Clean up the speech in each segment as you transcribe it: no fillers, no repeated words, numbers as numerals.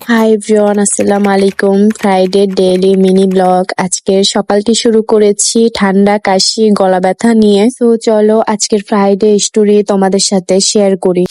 Hi everyone, আসসালামু আলাইকুম। Friday daily mini blog. আজকের সকালটি শুরু করেছি ঠান্ডা, কাশি, গলা ব্যথা নিয়ে। তো চলো আজকের ফ্রাইডে স্টোরি তোমাদের সাথে শেয়ার করি।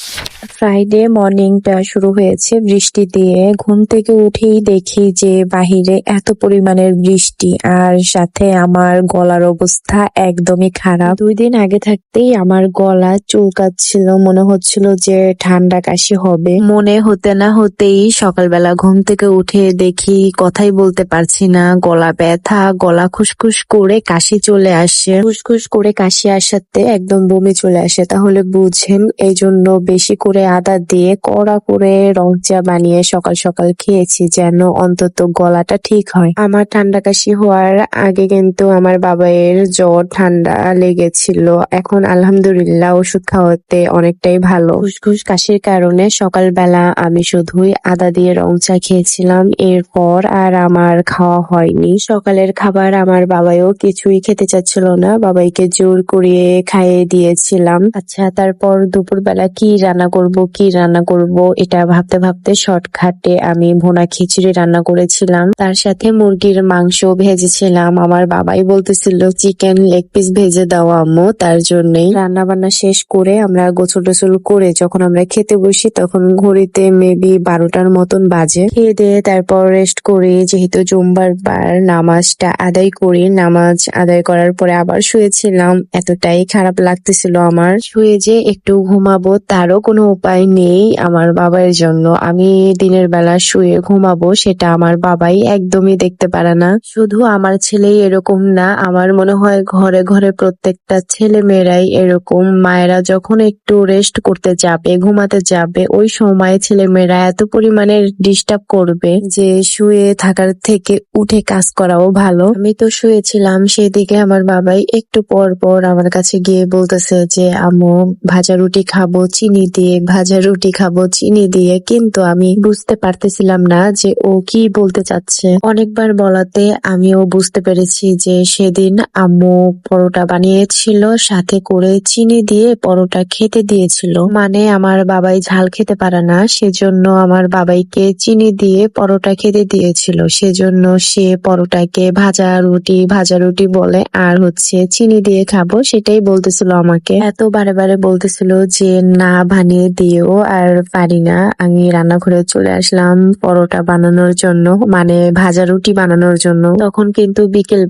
ফ্রাইডে মর্নিংটা শুরু হয়েছে বৃষ্টি দিয়ে। ঘুম থেকে উঠেই দেখি যে বাহিরে এত পরিমাণের বৃষ্টি, আর সাথে আমার গলার অবস্থা একদমই খারাপ। 2 দিন আগে থাকতেই আমার গলা চুলকাচ্ছিল, মনে হচ্ছিল যে ঠান্ডা কাশি হবে। মনে হতে না হতেই সকালবেলা ঘুম থেকে উঠে দেখি কথাই বলতে পারছি না, গলা ব্যথা, গলা খুসখুস করে কাশি চলে আসে। খুসখুস করে কাশি আসাতে একদম বমি চলে আসে। তাহলে বুঝেন, এই জন্য বেশি করে আদা দিয়ে কড়া করে রং চা বানিয়ে সকাল সকাল খেয়েছি, যেন অন্তত গলাটা ঠিক হয়। আমার ঠান্ডা কাশি হওয়ার আগে কিন্তু আমার বাবাইয়ের জ্বর ঠান্ডা লেগেছিল। এখন আলহামদুলিল্লাহ ওষুধ খাওয়াতে অনেকটাই ভালো। খুসখুস কাশির কারণে সকালবেলা আমি শুধুই আদা দিয়ে রং চা খেয়েছিলাম। এরপর আর আমার খাওয়া হয়নি। সকালের খাবার আমার বাবাইও কিছুই খেতে চাচ্ছিল না, বাবাইকে জোর করিয়ে খাইয়ে দিয়েছিলাম। আচ্ছা, তারপর দুপুরবেলা কি রান্না করব এটা ভাবতে ভাবতে শর্টকাটে আমি ভুনা খিচুড়ি রান্না করেছিলাম। তার সাথে মুরগির মাংস ভেজেছিলাম। আমার বাবাই বলতেছিল চিকেন লেগ পিস ভেজে দাও আম্মু, তার জন্যই। রান্না বান্না শেষ করে আমরা গোসল টোসল করে যখন আমরা খেতে বসি তখন ঘড়িতে মেবি 12টার মতন বাজে। খেয়ে দিয়ে তারপর রেস্ট করি, যেহেতু জুম্বার বার নামাজটা আদায় করি। নামাজ আদায় করার পরে আবার শুয়েছিলাম। এতটাই খারাপ লাগতেছিল আমার, শুয়ে যে একটু ঘুমাবো তারও কোনো উপায় নেই আমার বাবার জন্য। আমি দিনের বেলা শুয়ে ঘুমাবো সেটা আমার বাবাই একদমই দেখতে পারে না। শুধু আমার ছেলেই এরকম না, আমার মনে হয় ঘরে ঘরে প্রত্যেকটা ছেলে মেয়েরাই এরকম। মায়েরা যখন একটু রেস্ট করতে যাবে, ঘুমাতে যাবে, ওই সময় ছেলে মেয়েরা এত পরিমাণে ডিস্টার্ব করবে যে শুয়ে থাকার থেকে উঠে কাজ করাও ভালো। আমি তো শুয়েছিলাম, সেদিকে আমার বাবাই একটু পর পর আমার কাছে গিয়ে বলতেছে যে আম্মু ভাজা রুটি খাবো চিনি দিয়ে, ভাজা রুটি খাবো চিনি দিয়ে। কিন্তু আমি বুঝতে পারতেছিলাম না যে ও কি বলতে চাচ্ছে। অনেকবার বলাতে আমিও বুঝতে পেরেছি যে সেদিন আম্মু পরোটা বানিয়েছিল, সাথে করে চিনি দিয়ে পরোটা খেতে দিয়েছিল। মানে আমার বাবাই ঝাল খেতে পারে না, সেজন্য আমার বাবাইকে চিনি দিয়ে পরোটা খেতে দিয়েছিল। সেজন্য সে পরোটাকে ভাজা রুটি বলে, আর হচ্ছে চিনি দিয়ে খাবো সেটাই বলতেছিল আমাকে। এত বারে বারে বলতেছিল যে না বানিয়ে দিও, আর পারি না। আমি রান্নাঘরে চলে আসলাম পরোটা বানানোর জন্য, মানে ভাজা রুটি বানানোর জন্য। তখন কিন্তু বিকেল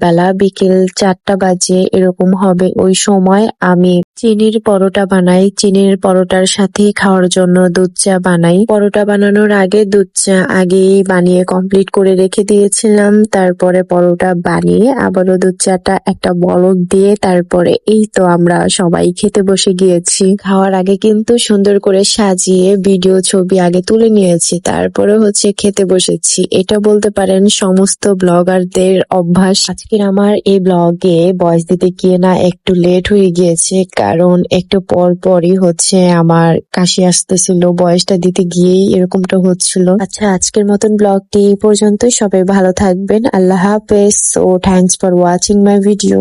4টা বাজে এরকম হবে। ওই সময় আমি চিনির পরোটা বানাই। চিনির পরোটার সাথে খাওয়ার জন্য দুধ চা বানাই। পরোটা বানানোর আগে দুধ চা আগেই বানিয়ে কমপ্লিট করে রেখে দিয়েছিলাম। তারপরে পরোটা বানিয়ে আবারও দুধ চাটা একটা বলক দিয়ে তারপরে এই তো আমরা সবাই খেতে বসে গিয়েছি। খাওয়ার আগে কিন্তু সুন্দর করে সাজিয়ে ভিডিও ছবি আগে তুলে নিয়েছি, তারপরে হচ্ছে খেতে বসেছি। এটা বলতে পারেন সমস্ত ব্লগারদের অভ্যাস। আজকের আমার এই ব্লগে ভয়েস দিতে গিয়ে না একটু লেট হয়ে গিয়েছে, কারণ একটু পর পরই হচ্ছে আমার কাশি আসতেছিল। ভয়েসটা দিতে গিয়েই এরকমটা হচ্ছিল। আচ্ছা, আজকের মতন ব্লগটি এই পর্যন্ত। সবাই ভালো থাকবেন, আল্লাহ হাফেজ। So thanks for watching my video.